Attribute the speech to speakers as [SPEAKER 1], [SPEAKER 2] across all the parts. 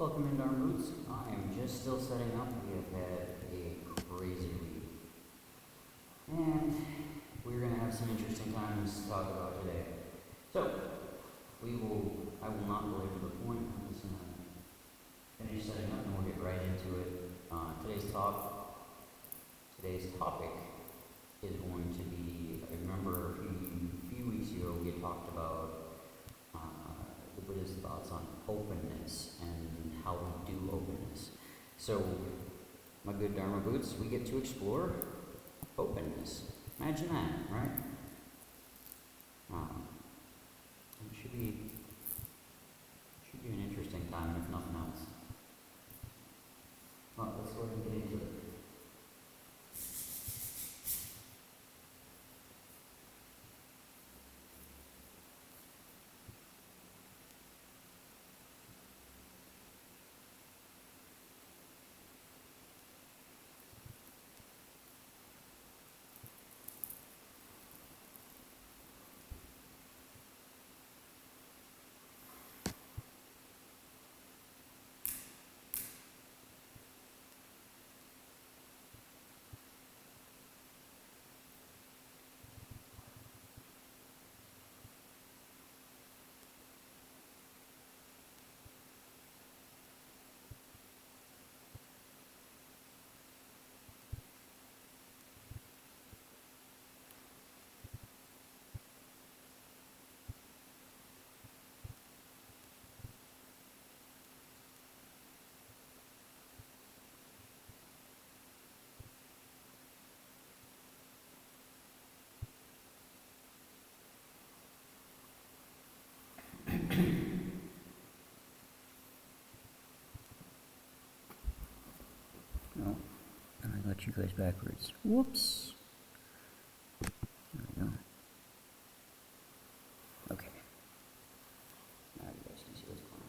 [SPEAKER 1] Welcome into our moods. I am just still setting up. We have had a crazy week. And we're going to have some interesting times to talk about today. So, I will not belabor the point. I'm just going to finish setting up and we'll get right into it. Today's topic is going to be, I remember a few weeks ago we had talked about the Buddhist thoughts on openness and how we do openness. So, my good Dharma boots, we get to explore openness. Imagine that, right? It should be an interesting time, if nothing else. Well, let's go ahead and get into it. Oh, and I got you guys backwards. Whoops. There we go. Okay. Now you guys can see what's going on.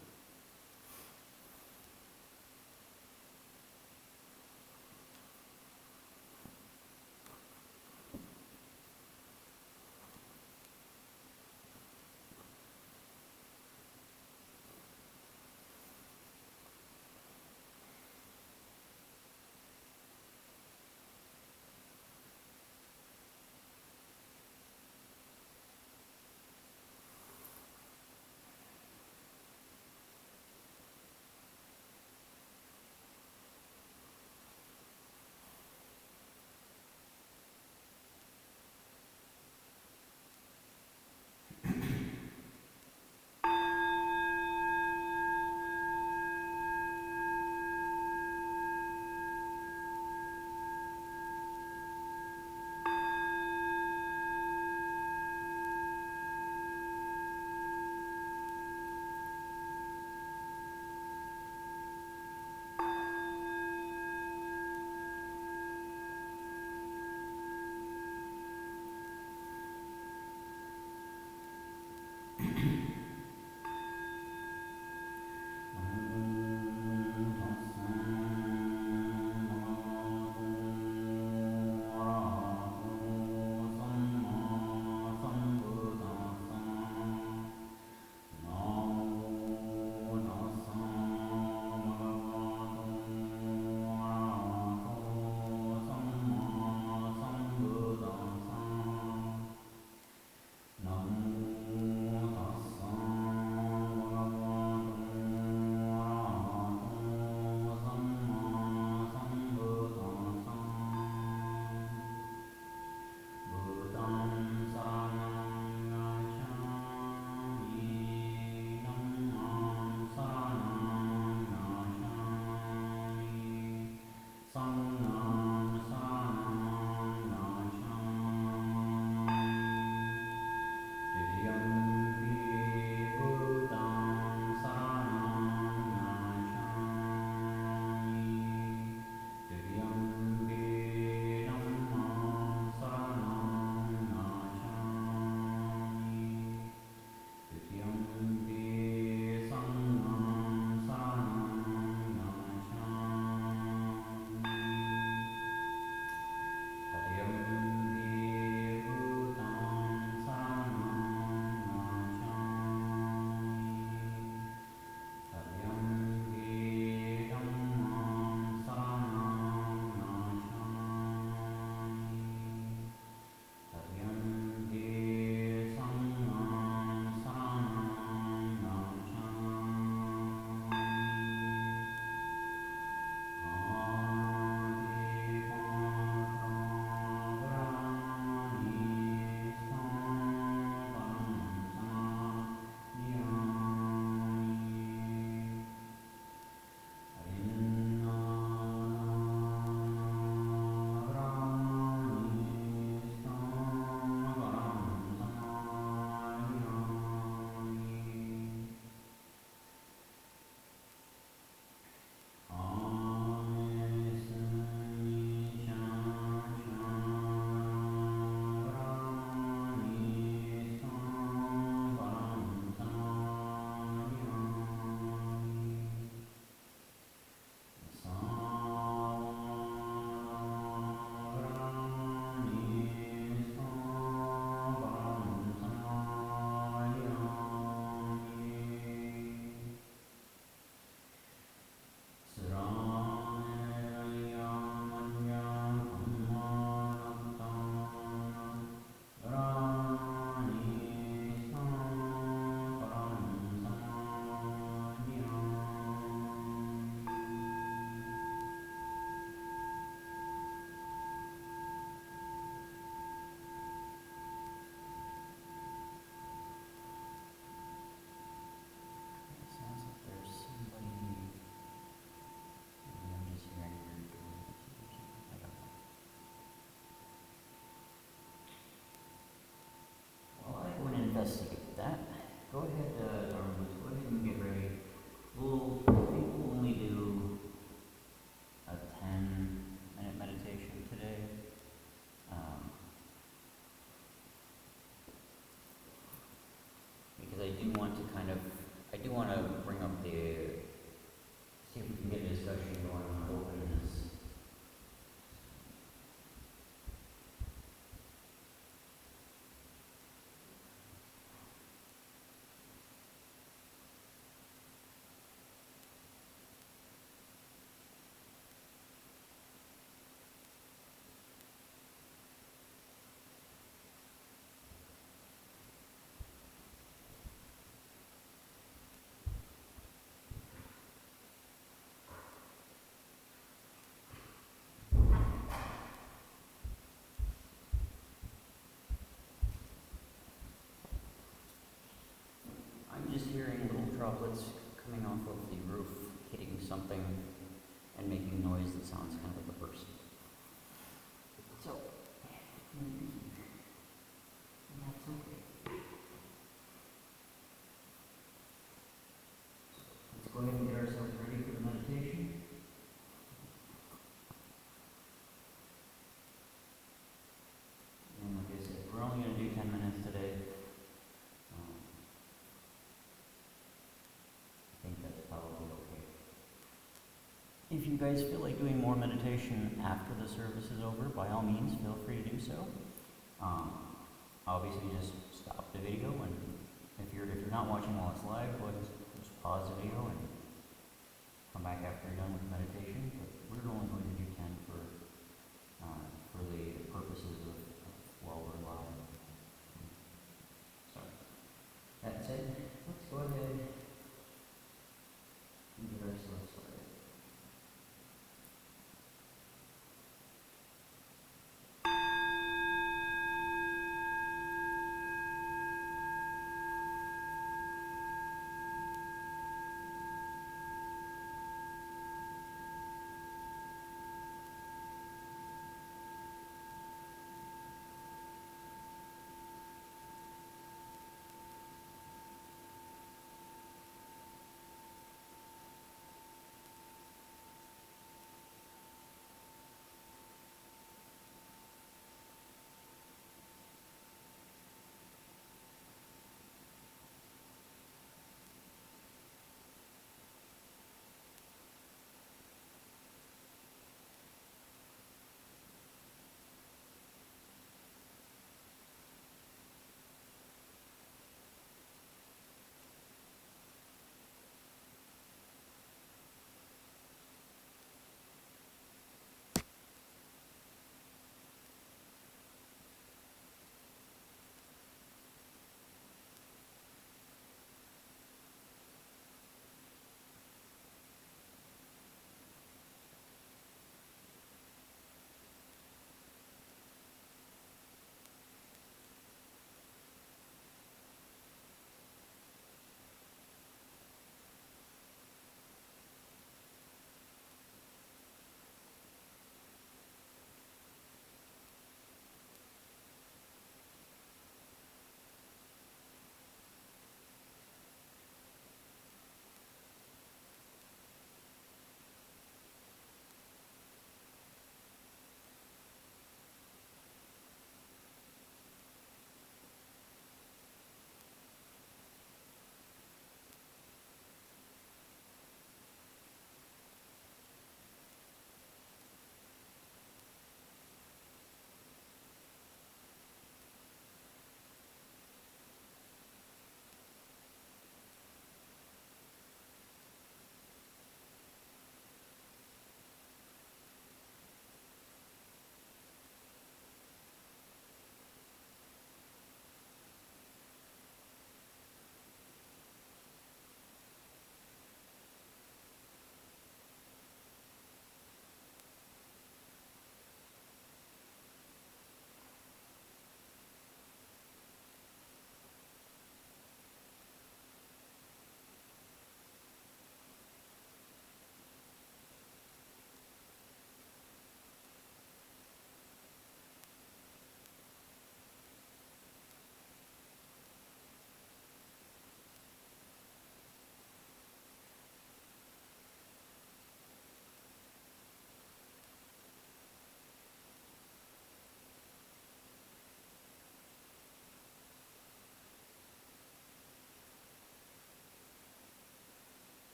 [SPEAKER 1] do want to bring up see if we can get a discussion going on openness. I'm just hearing little droplets coming off of the roof, hitting something, and making noise that sounds kind of like a person. So, that's okay. Let's go ahead and get ourselves ready for the meditation. And like I said, we're only going to do 10 minutes today. I think that's probably okay. If you guys feel like doing more meditation after the service is over, by all means, feel free to do so. Obviously, just stop the video, and if you're not watching while it's live, go ahead and just pause the video and come back after you're done with meditation. But we're only going to do 10 for the purposes of while we're live. So that said, let's go ahead and get ourselves started.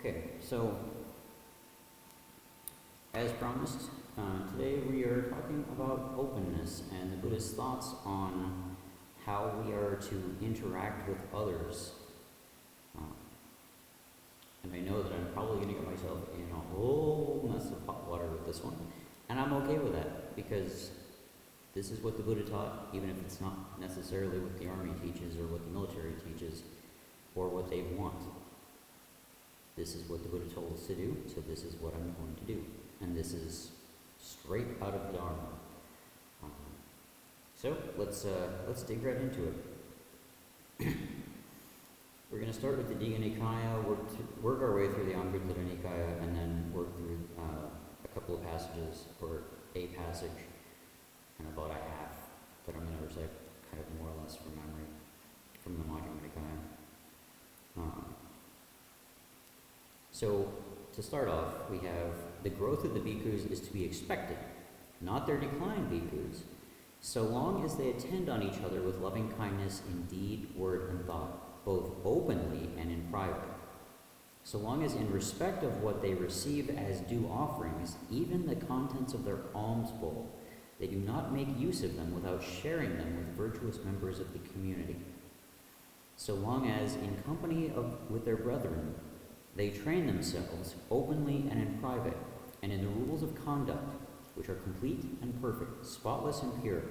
[SPEAKER 1] Okay, so as promised, today we are talking about openness and the Buddhist thoughts on how we are to interact with others. And I know that I'm probably going to get myself in a whole mess of hot water with this one, and I'm okay with that because this is what the Buddha taught, even if it's not necessarily what the army teaches or what the military teaches or what they want. This is what the Buddha told us to do, so this is what I'm going to do. And this is straight out of the Dharma. So let's dig right into it. We're going to start with the Digha Nikaya, work our way through the Anguttara Nikaya, and then work through a couple of passages, or a passage, and about a half that I'm going to recite kind of more or less from memory from the Majjhima Nikaya. So, to start off, we have the growth of the bhikkhus is to be expected, not their decline, bhikkhus, so long as they attend on each other with loving kindness in deed, word, and thought, both openly and in private. So long as in respect of what they receive as due offerings, even the contents of their alms bowl, they do not make use of them without sharing them with virtuous members of the community. So long as, in company with their brethren, they train themselves openly and in private, and in the rules of conduct, which are complete and perfect, spotless and pure,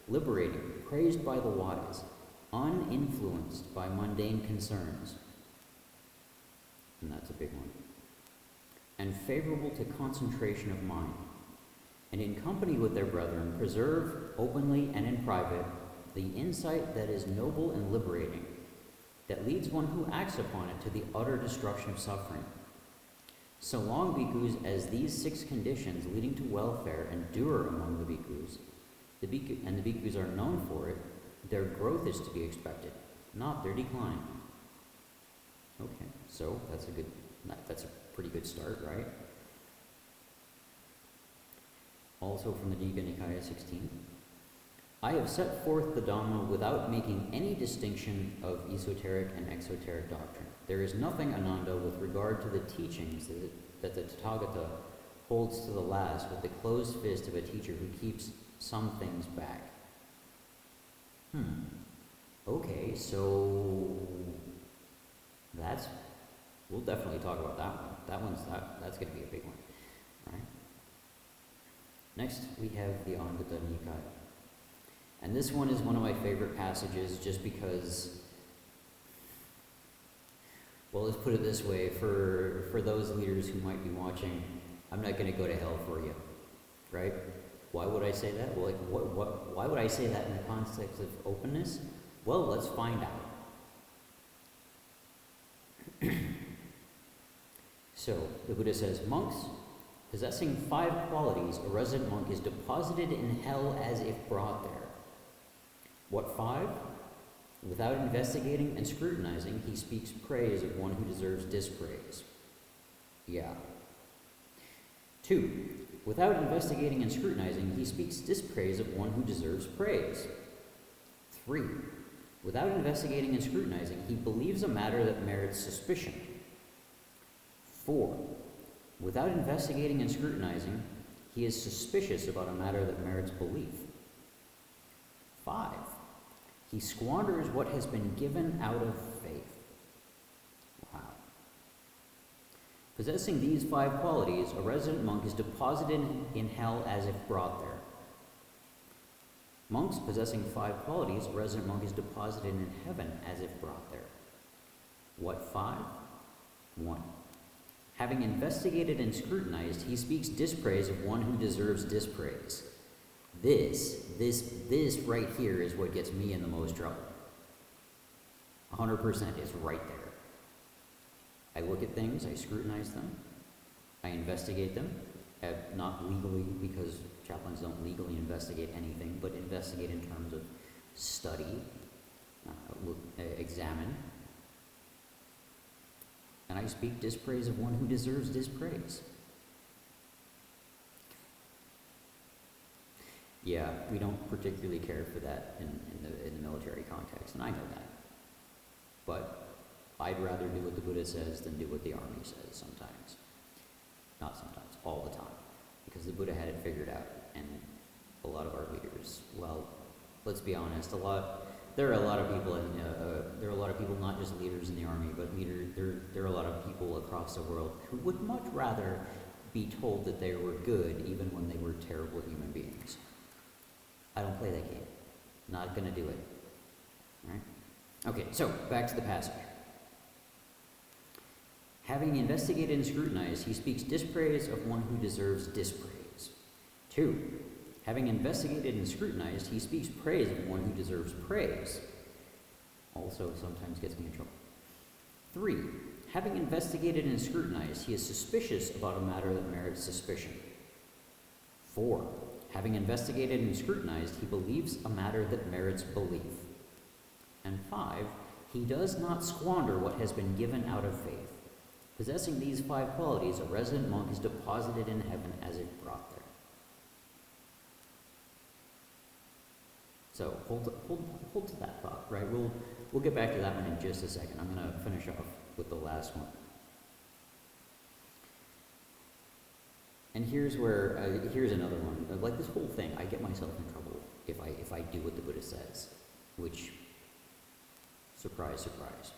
[SPEAKER 1] liberating, praised by the wise, uninfluenced by mundane concerns, and that's a big one, and favorable to concentration of mind, and in company with their brethren, preserve openly and in private the insight that is noble and liberating, that leads one who acts upon it to the utter destruction of suffering. So long, bhikkhus, as these 6 conditions leading to welfare endure among the bhikkhus, and the bhikkhus are known for it, their growth is to be expected, not their decline. Okay, so that's a pretty good start, right? Also from the Digha Nikaya 16. I have set forth the Dhamma without making any distinction of esoteric and exoteric doctrine. There is nothing, Ananda, with regard to the teachings that the Tathagata holds to the last with the closed fist of a teacher who keeps some things back. Okay, so we'll definitely talk about that one. That's going to be a big one, right? Next, we have the Anguttara Nikaya. And this one is one of my favorite passages just because, well, let's put it this way, for those leaders who might be watching, I'm not going to go to hell for you, right? Why would I say that? Well, why would I say that in the context of openness? Well, let's find out. So, the Buddha says, monks, possessing 5 qualities, a resident monk is deposited in hell as if brought there. What 5? Without investigating and scrutinizing, he speaks praise of one who deserves dispraise. Yeah. 2. Without investigating and scrutinizing, he speaks dispraise of one who deserves praise. 3. Without investigating and scrutinizing, he believes a matter that merits suspicion. 4. Without investigating and scrutinizing, he is suspicious about a matter that merits belief. 5. He squanders what has been given out of faith. Wow. Possessing these 5 qualities, a resident monk is deposited in hell as if brought there. Monks possessing 5 qualities, a resident monk is deposited in heaven as if brought there. What 5? 1. Having investigated and scrutinized, he speaks dispraise of one who deserves dispraise. This right here is what gets me in the most trouble. 100% is right there. I look at things, I scrutinize them, I investigate them, not legally because chaplains don't legally investigate anything, but investigate in terms of study, examine, and I speak dispraise of one who deserves dispraise. Yeah, we don't particularly care for that in the military context, and I know that. But I'd rather do what the Buddha says than do what the army says sometimes. Not sometimes, all the time. Because the Buddha had it figured out, and a lot of our leaders, well, let's be honest, there are a lot of people not just leaders in the army, but there are a lot of people across the world who would much rather be told that they were good even when they were terrible human beings. I don't play that game. Not gonna do it. All right? Okay, so back to the passage. Having investigated and scrutinized, he speaks dispraise of one who deserves dispraise. 2. Having investigated and scrutinized, he speaks praise of one who deserves praise. Also sometimes gets me in trouble. 3. Having investigated and scrutinized, he is suspicious about a matter that merits suspicion. 4. Having investigated and scrutinized, he believes a matter that merits belief. And 5. He does not squander what has been given out of faith. Possessing these 5 qualities, a resident monk is deposited in heaven as if brought there. So hold to that thought, right? We'll get back to that one in just a second. I'm going to finish off with the last one. And here's another one. Like this whole thing, I get myself in trouble if I do what the Buddha says, which, surprise, surprise.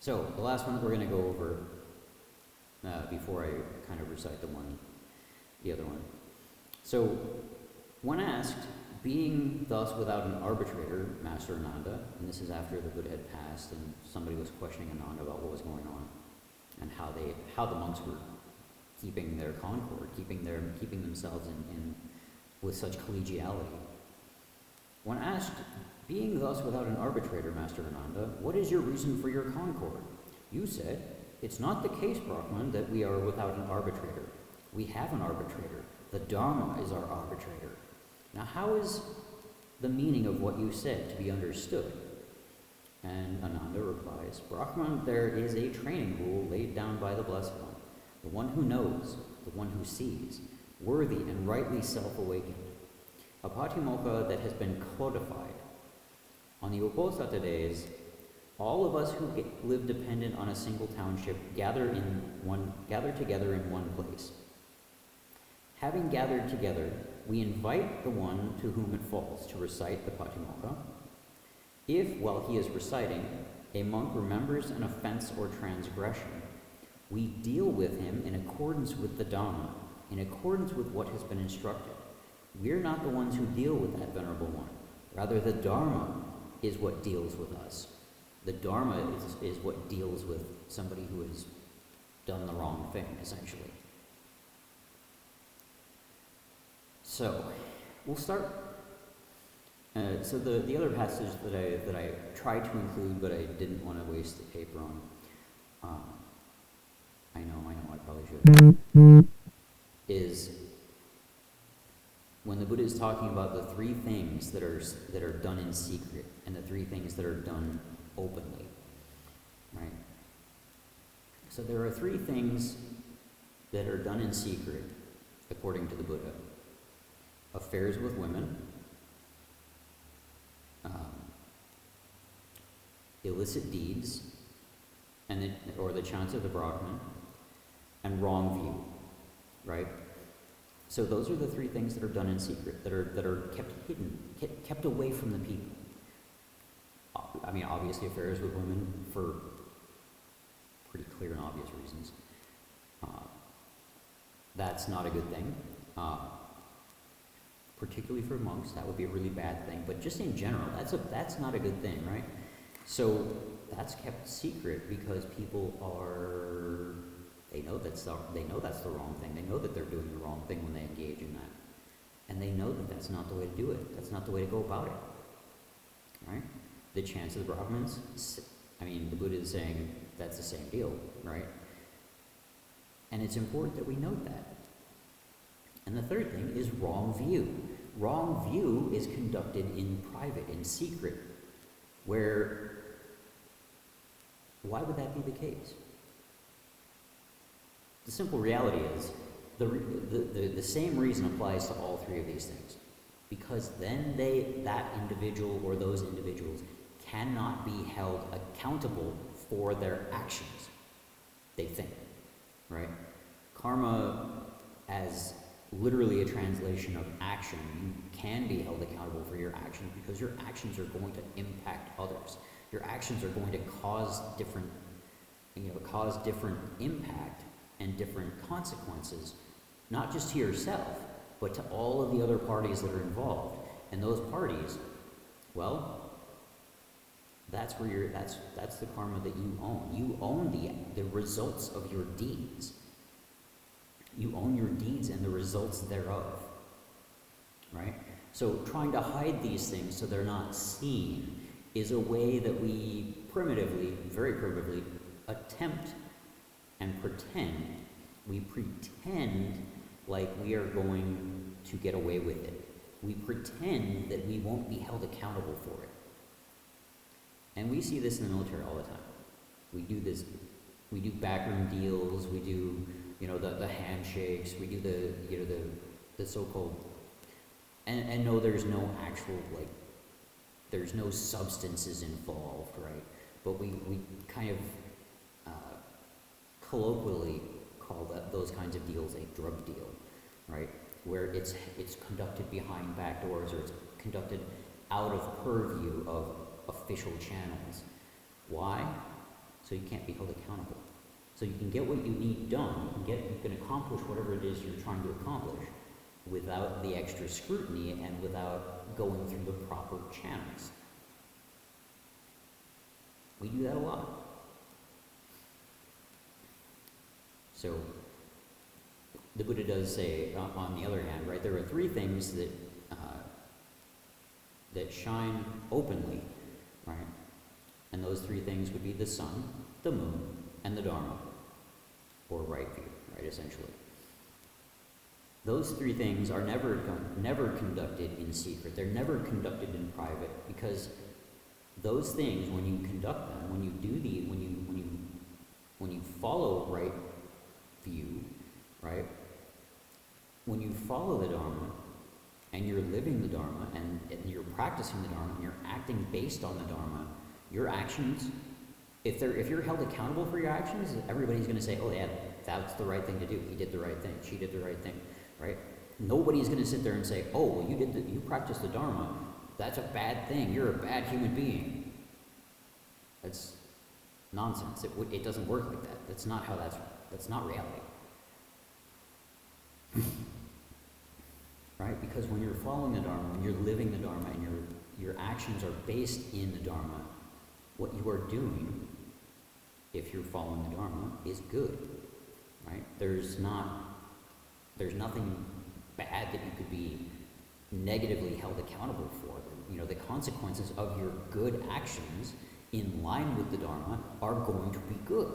[SPEAKER 1] So the last one that we're going to go over before I kind of recite the other one. So when asked, being thus without an arbitrator, Master Ananda, and this is after the Buddha had passed and somebody was questioning Ananda about what was going on and how the monks were keeping their concord, keeping themselves in with such collegiality. When asked, being thus without an arbitrator, Master Ananda, what is your reason for your concord? You said, it's not the case, Brahman, that we are without an arbitrator. We have an arbitrator. The Dharma is our arbitrator. Now, how is the meaning of what you said to be understood? And Ananda replies, Brahman, there is a training rule laid down by the Blessed One, the one who knows, the one who sees, worthy and rightly self-awakened. A patimokkha that has been codified. On the Uposatha days, all of us who live dependent on a single township gather together in one place. Having gathered together, we invite the one to whom it falls to recite the patimokkha. If, while he is reciting, a monk remembers an offense or transgression, we deal with him in accordance with the Dhamma, in accordance with what has been instructed. We're not the ones who deal with that venerable one. Rather, the Dharma is what deals with us. The Dharma is what deals with somebody who has done the wrong thing, essentially. So, we'll start. So the other passage that I tried to include, but I didn't want to waste the paper on, I know, I probably should, is when the Buddha is talking about the 3 things that are done in secret and the 3 things that are done openly, right? So there are 3 things that are done in secret, according to the Buddha. Affairs with women, illicit deeds, or the chants of the Brahman, and wrong view, right? So those are the 3 things that are done in secret, that are kept hidden, kept away from the people. I mean, obviously affairs with women for pretty clear and obvious reasons. That's not a good thing. Particularly for monks, that would be a really bad thing. But just in general, that's not a good thing, right? So that's kept secret because people they know that's the wrong thing. They know that they're doing the wrong thing when they engage in that, and they know that that's not the way to do it. That's not the way to go about it, right? The chants of the Brahmins. I mean, the Buddha is saying that's the same deal, right? And it's important that we note that. And the third thing is wrong view. Wrong view is conducted in private, in secret, why would that be the case? The simple reality is, the same reason applies to all 3 of these things. Because then that individual or those individuals cannot be held accountable for their actions, they think, right? Karma, as literally a translation of action, you can be held accountable for your actions because your actions are going to impact others. Your actions are going to cause different impact and different consequences, not just to yourself, but to all of the other parties that are involved. And those parties, well, that's the karma that you own. You own the results of your deeds. You own your deeds and the results thereof, right? So trying to hide these things so they're not seen is a way that we primitively, very primitively, attempt and pretend. We pretend like we are going to get away with it. We pretend that we won't be held accountable for it. And we see this in the military all the time. We do this, we do backroom deals, we do, the handshakes, we do the so-called, and no, there's no actual, there's no substances involved, right? But we kind of colloquially call those kinds of deals a drug deal, right? Where it's conducted behind back doors, or it's conducted out of purview of official channels. Why? So you can't be held accountable. So you can get what you need done, you can accomplish whatever it is you're trying to accomplish without the extra scrutiny and without going through the proper channels. We do that a lot. So the Buddha does say, on the other hand, right, there are three things that that shine openly, right? And those three things would be the sun, the moon, and the Dharma, or right view, right, essentially. Those three things are never conducted in secret. They're never conducted in private, because those things, when you conduct them, when you follow right view, right? When you follow the Dharma, and you're living the Dharma, and you're practicing the Dharma, and you're acting based on the Dharma, your actions, if you're held accountable for your actions, everybody's going to say, oh yeah, that's the right thing to do. He did the right thing. She did the right thing, right? Nobody's going to sit there and say, oh, well, you practiced the Dharma. That's a bad thing. You're a bad human being. That's nonsense. It doesn't work like that. That's not reality. Right? Because when you're following the Dharma, when you're living the Dharma, and your actions are based in the Dharma, what you are doing, if you're following the Dharma, is good. Right? There's nothing bad that you could be negatively held accountable for. The consequences of your good actions in line with the Dharma are going to be good.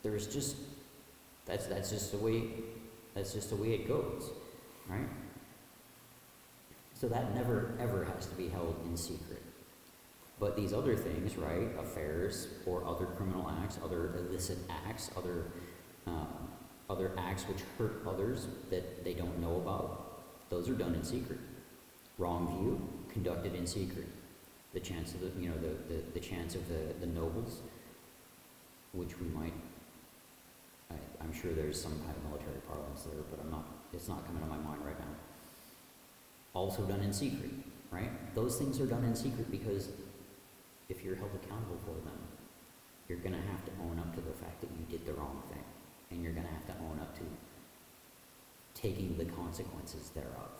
[SPEAKER 1] That's just the way it goes, right? So that never ever has to be held in secret. But these other things, right, affairs or other criminal acts, other illicit acts, other acts which hurt others that they don't know about, those are done in secret. Wrong view, conducted in secret. The chance of the chance of the nobles, which we might, I'm sure there's some kind of military parlance there, but it's not coming to my mind right now. Also done in secret, right? Those things are done in secret because if you're held accountable for them, you're going to have to own up to the fact that you did the wrong thing. And you're going to have to own up to taking the consequences thereof.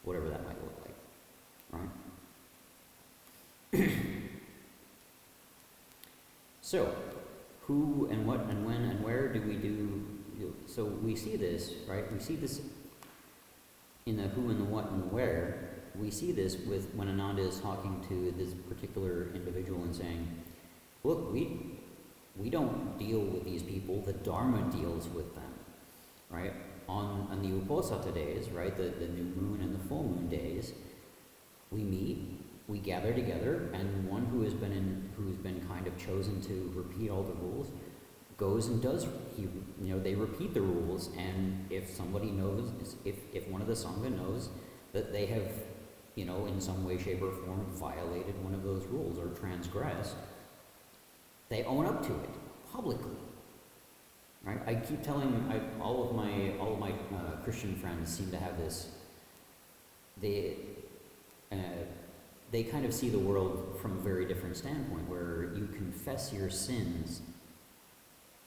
[SPEAKER 1] Whatever that might look like, right? So, who and what and when and where do we do? So we see this, right? We see this in the who and the what and the where. We see this with when Ananda is talking to this particular individual and saying, look, we don't deal with these people, the Dharma deals with them, right? On the Uposatha days, right, the new moon and the full moon days, we meet, we gather together, and one who's been kind of chosen to repeat all the rules goes and does, they repeat the rules, and if somebody knows, if one of the Sangha knows that they have in some way, shape, or form violated one of those rules or transgressed, they own up to it publicly. Right? I keep telling all of my Christian friends seem to have this. They kind of see the world from a very different standpoint, where you confess your sins.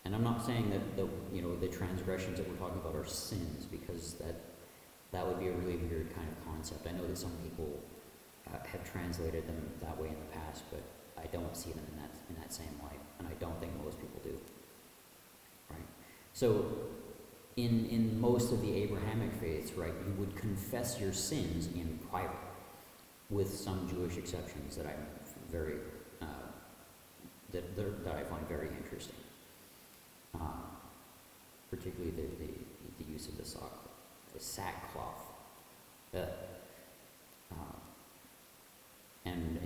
[SPEAKER 1] And I'm not saying that the transgressions that we're talking about are sins, because that would be a really weird kind of concept. I know that some people have translated them that way in the past, but I don't see them in that same light, and I don't think most people do. Right? So, in most of the Abrahamic faiths, right, you would confess your sins in private, with some Jewish exceptions that I'm very that I find very interesting. Particularly the use of the sackcloth, and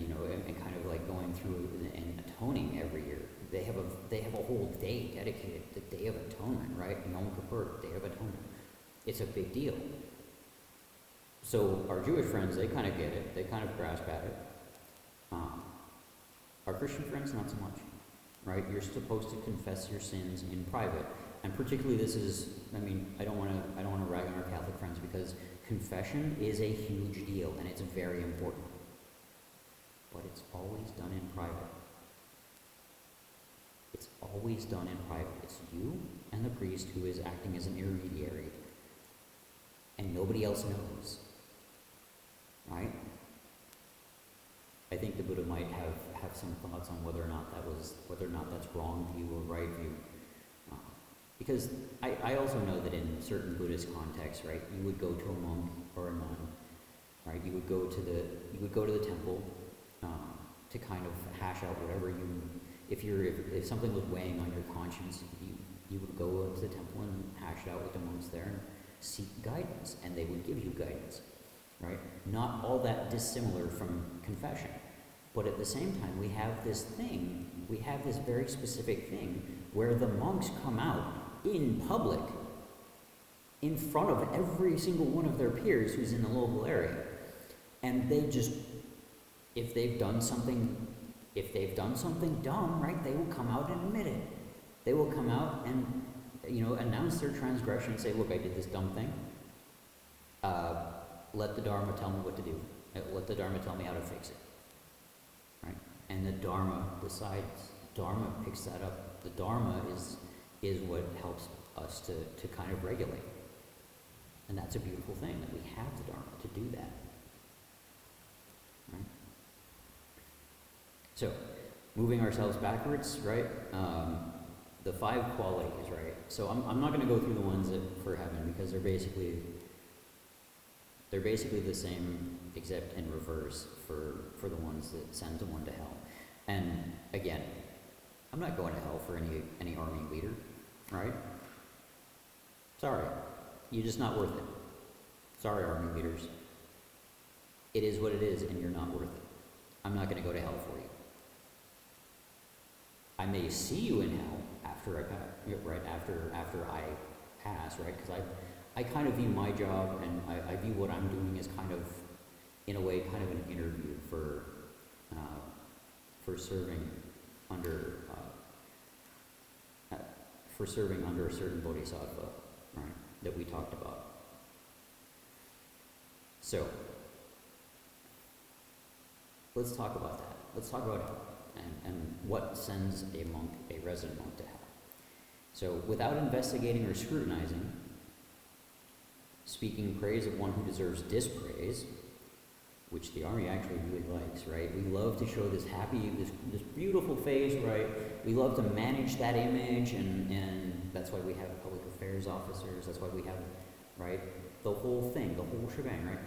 [SPEAKER 1] kind of like going through and atoning every year. They have a whole day dedicated, the Day of Atonement, right? Yom Kippur, Day of Atonement. It's a big deal. So our Jewish friends, they kind of get it. They kind of grasp at it. Our Christian friends, not so much, right? You're supposed to confess your sins in private, and particularly this is. I don't want to rag on our Catholic friends, because confession is a huge deal and it's very important. But it's always done in private. It's always done in private. It's you and the priest who is acting as an intermediary, and nobody else knows. Right? I think the Buddha might have some thoughts on whether or not that's wrong view or right view. Because I also know that in certain Buddhist contexts, right, you would go to a monk or a nun, right? You would go to the temple to kind of hash out whatever if something was weighing on your conscience, you would go to the temple and hash it out with the monks there and seek guidance, and they would give you guidance, right? Not all that dissimilar from confession, but at the same time, we have this very specific thing where the monks come out in public, in front of every single one of their peers who's in the local area, and they just, if they've done something dumb, right, they will come out and admit it. They will come out and announce their transgression and say, look, I did this dumb thing. Let the Dharma tell me what to do. Let the Dharma tell me how to fix it. Right? And the Dharma decides. Dharma picks that up. The Dharma is what helps us to kind of regulate. And that's a beautiful thing, that we have the Dharma to do that. Right? So, moving ourselves backwards, right? The 5 qualities, right? So I'm not going to go through the ones for heaven, because they're basically the same, except in reverse for the ones that send someone to hell. And again, I'm not going to hell for any army leader, right? Sorry, you're just not worth it. Sorry, army leaders. It is what it is, and you're not worth it. I'm not going to go to hell for you. I may see you in hell after I pass, right? Because I kind of view my job, and I view what I'm doing as kind of, in a way, kind of an interview for serving under a certain bodhisattva, right? That we talked about. So let's talk about that. Let's talk about hell and what sends a resident monk to hell. So, without investigating or scrutinizing, speaking praise of one who deserves dispraise, which the army actually really likes, right? We love to show this this beautiful face, right? We love to manage that image, and that's why we have public affairs officers. That's why we have, right, the whole thing, the whole shebang, right?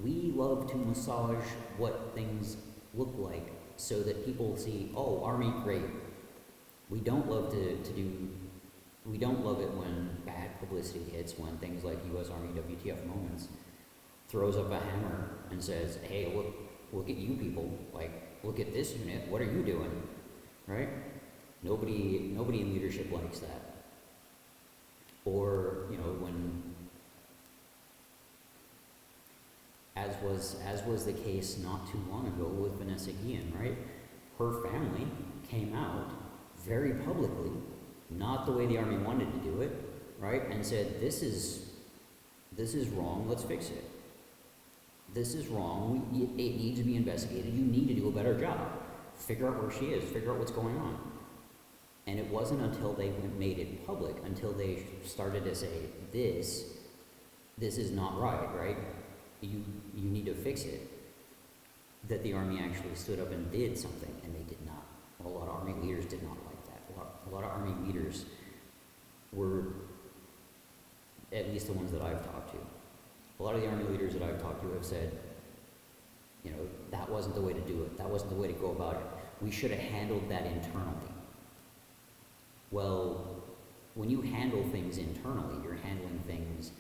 [SPEAKER 1] We love to massage what things look like so that people see, oh, army, great. We don't love we don't love it when bad publicity hits, when things like U.S. Army WTF Moments throws up a hammer and says, hey, look at you people, like, look at this unit, what are you doing, right? Nobody in leadership likes that. Or, as was the case not too long ago with Vanessa Guillen, right? Her family came out very publicly, not the way the Army wanted to do it, right? And said, this is wrong, let's fix it. This is wrong, it needs to be investigated, you need to do a better job. Figure out where she is, figure out what's going on. And it wasn't until they made it public, until they started to say, this is not right? You need to fix it, that the Army actually stood up and did something, and they did not. A lot of Army leaders did not like that. A lot of Army leaders were, at least the ones that I've talked to, a lot of the Army leaders that I've talked to have said, that wasn't the way to do it. That wasn't the way to go about it. We should have handled that internally. Well, when you handle things internally, you're handling things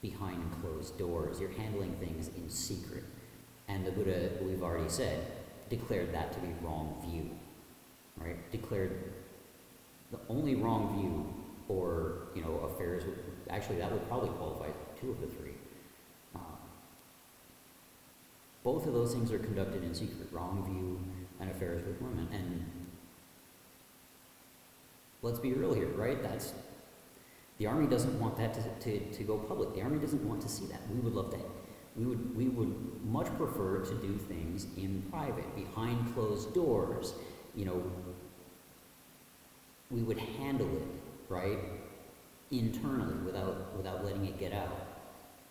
[SPEAKER 1] behind closed doors. You're handling things in secret. And the Buddha, we've already said, declared that to be wrong view, right? Declared the only wrong view, or, affairs, actually that would probably qualify two of the three. Both of those things are conducted in secret, wrong view and affairs with women. And let's be real here, right? The Army doesn't want that to go public. The Army doesn't want to see that. We would love that. We would much prefer to do things in private, behind closed doors. We would handle it, right, internally without letting it get out.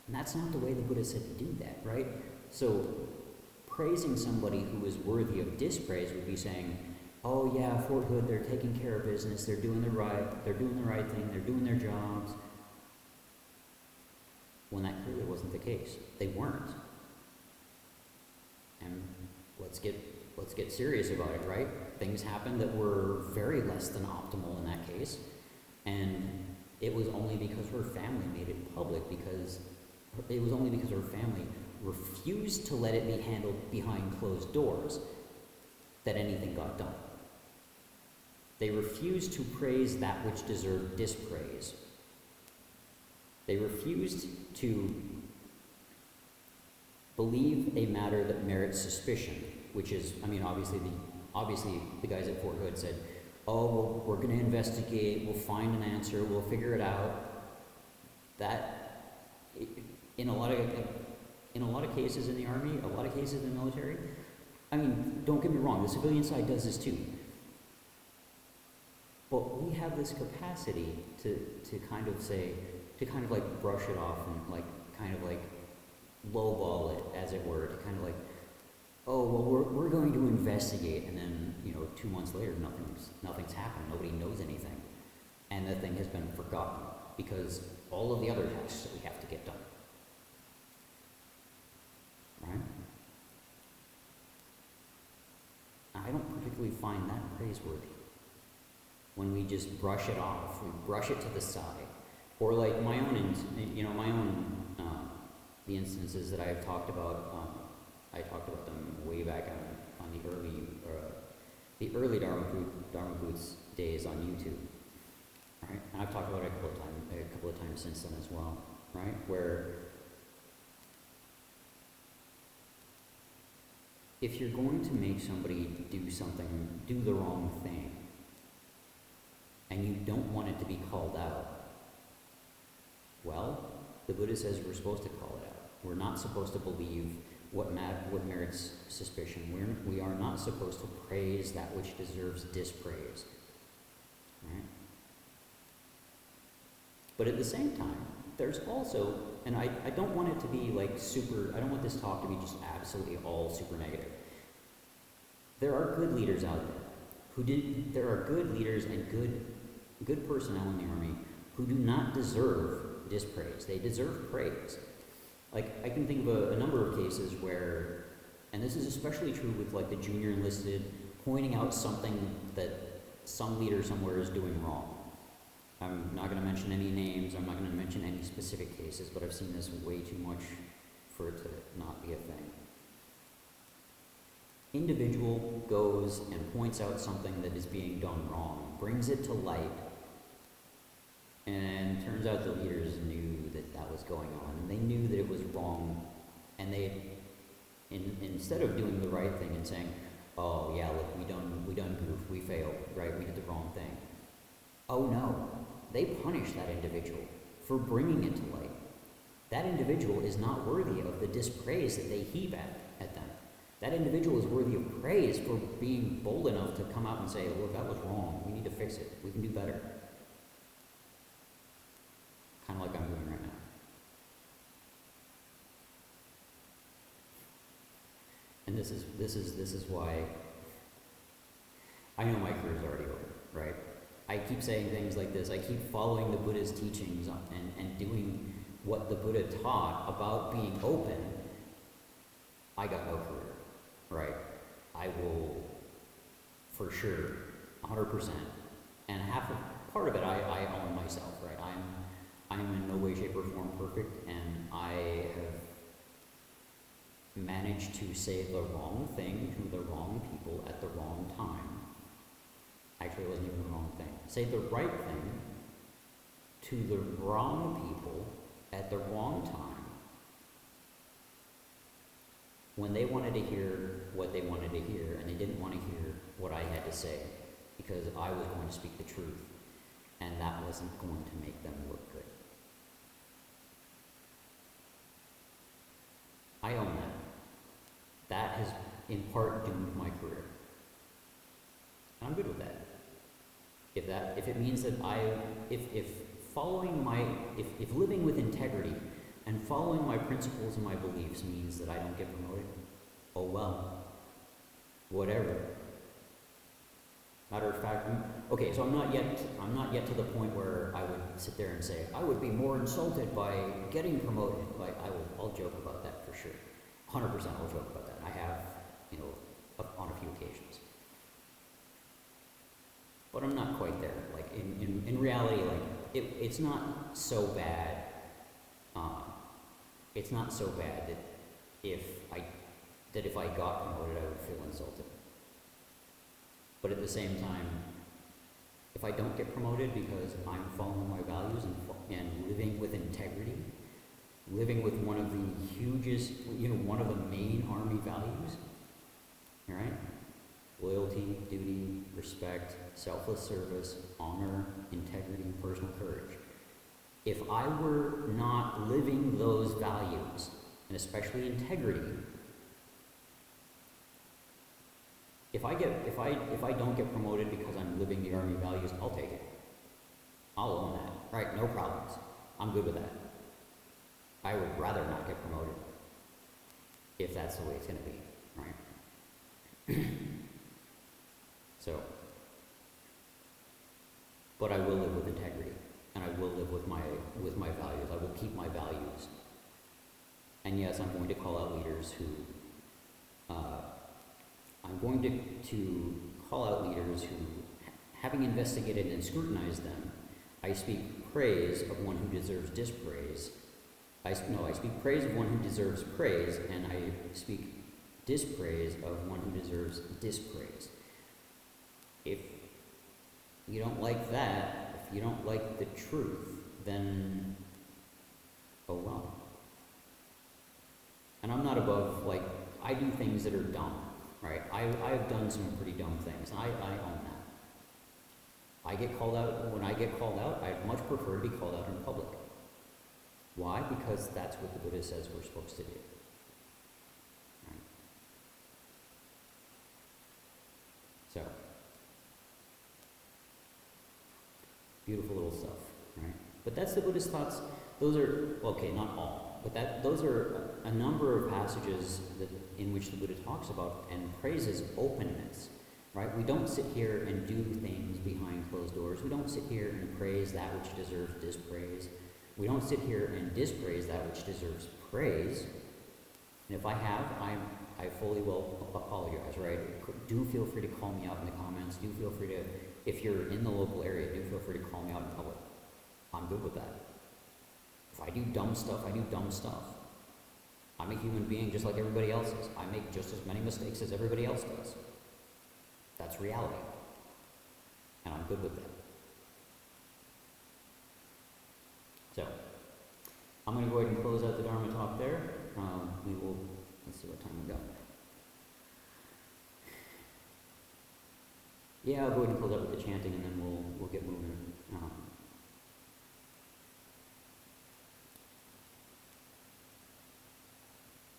[SPEAKER 1] And that's not the way the Buddha said to do that, right? So praising somebody who is worthy of dispraise would be saying, oh yeah, Fort Hood, they're taking care of business, they're doing the right thing, they're doing their jobs. When that clearly wasn't the case. They weren't. And let's get serious about it, right? Things happened that were very less than optimal in that case. And it was only because her family made it public, because her family refused to let it be handled behind closed doors that anything got done. They refused to praise that which deserved dispraise. They refused to believe a matter that merits suspicion, which is, obviously the guys at Fort Hood said, oh, well, we're going to investigate, we'll find an answer, we'll figure it out. That, in a lot of cases in the Army, a lot of cases in the military, don't get me wrong, the civilian side does this too. But we have this capacity to kind of brush it off and kind of lowball it, as it were, to kind of oh, well, we're going to investigate, and then, 2 months later, nothing's happened, nobody knows anything. And the thing has been forgotten, because all of the other tasks that we have to get done. Right? I don't particularly find that praiseworthy. When we just brush it off, we brush it to the side. Or my own, the instances that I've talked about, I talked about them way back on the early Dharma Boots days on YouTube, right? And I've talked about it a couple of times since then as well, right? Where if you're going to make somebody do the wrong thing, and you don't want it to be called out, well, the Buddha says we're supposed to call it out. We're not supposed to believe what merits suspicion. We are not supposed to praise that which deserves dispraise. Right? But at the same time, there's also, and I don't want it to be I don't want this talk to be just absolutely all super negative. There are good leaders out there there are good leaders and good personnel in the Army who do not deserve dispraise. They deserve praise. I can think of a number of cases where, and this is especially true with the junior enlisted, pointing out something that some leader somewhere is doing wrong. I'm not going to mention any names, I'm not going to mention any specific cases, but I've seen this way too much for it to not be a thing. Individual goes and points out something that is being done wrong, brings it to light, and turns out the leaders knew that was going on, and they knew that it was wrong And instead of doing the right thing and saying, oh yeah, look, we done goofed, we failed, right, we did the wrong thing. Oh no, they punish that individual for bringing it to light. That individual is not worthy of the dispraise that they heap at them. That individual is worthy of praise for being bold enough to come out and say, look, that was wrong, we need to fix it, we can do better. Kind of like I'm doing right now. And this is why I know my career is already over, right? I keep saying things like this. I keep following the Buddha's teachings and doing what the Buddha taught about being open. I got no career, right? I will, for sure, 100%, and part of it I own myself, right? I'm in no way, shape, or form perfect, and I have managed to say the wrong thing to the wrong people at the wrong time. Actually, it wasn't even the wrong thing. Say the right thing to the wrong people at the wrong time when they wanted to hear what they wanted to hear and they didn't want to hear what I had to say because I was going to speak the truth and that wasn't going to make them look good. I own that. That has in part doomed my career. And I'm good with that. If it means that if living with integrity and following my principles and my beliefs means that I don't get promoted, oh well, whatever. Matter of fact, okay, so I'm not yet to the point where I would sit there and say, I would be more insulted by getting promoted. Like I'll joke about that for sure. 100% I'll joke about that. I have, on a few occasions. But I'm not quite there. Like in reality, like it's not so bad. It's not so bad that if I got promoted, I would feel insulted. But at the same time, if I don't get promoted because I'm following my values and living with integrity, living with one of the hugest, one of the main Army values, all right? Loyalty, duty, respect, selfless service, honor, integrity, personal courage. If I were not living those values, and especially integrity, if I don't get promoted because I'm living the Army values, I'll take it. I'll own that. Right, no problems. I'm good with that. I would rather not get promoted if that's the way it's going to be, right? So, but I will live with integrity, and I will live with my values. I will keep my values. And yes, I'm going to call out leaders who having investigated and scrutinized them, I speak praise of one who deserves dispraise. I speak praise of one who deserves praise, and I speak dispraise of one who deserves dispraise. If you don't like that, if you don't like the truth, then oh well. And I'm not above, I do things that are dumb, right? I've done some pretty dumb things, and I own that. When I get called out, I'd much prefer to be called out in public. Why? Because that's what the Buddha says we're supposed to do. Right? So, beautiful little stuff, right? But that's the Buddhist thoughts. Those are, okay, not all, but those are a number of passages in which the Buddha talks about and praises openness, right? We don't sit here and do things behind closed doors. We don't sit here and praise that which deserves dispraise. We don't sit here and dispraise that which deserves praise. And if I have, I fully will apologize, right? Do feel free to call me out in the comments. Do feel free to, if you're in the local area, do feel free to call me out in public. I'm good with that. If I do dumb stuff, I do dumb stuff. I'm a human being just like everybody else is. I make just as many mistakes as everybody else does. That's reality. And I'm good with that. So, I'm going to go ahead and close out the Dharma talk there. We will Let's see what time we got. Yeah, I'll go ahead and close out with the chanting, and then we'll get moving.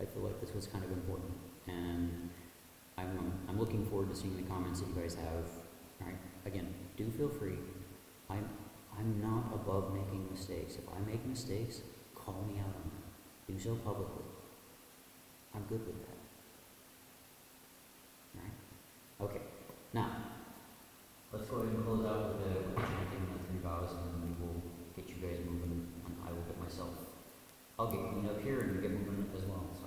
[SPEAKER 1] I feel like this was kind of important, and I'm looking forward to seeing the comments that you guys have. All right, again, do feel free. I'm not above making mistakes. If I make mistakes, call me out on them. Do so publicly. I'm good with that. All right. Okay. Now, let's go ahead and close out with the chanting the three vows, and then we'll get you guys moving, and I will get myself. I'll get cleaned up here, and you get moving as well. So.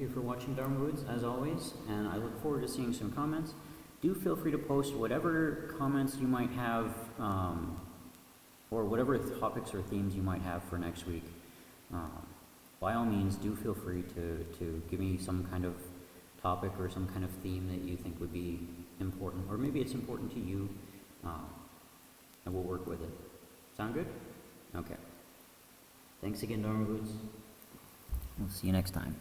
[SPEAKER 1] you for watching Dharma Woods, as always, and I look forward to seeing some comments. Do feel free to post whatever comments you might have, or whatever topics or themes you might have for next week. By all means, do feel free to give me some kind of topic or some kind of theme that you think would be important, or maybe it's important to you, and we'll work with it. Sound good? Okay. Thanks again, Dharma Woods. We'll see you next time.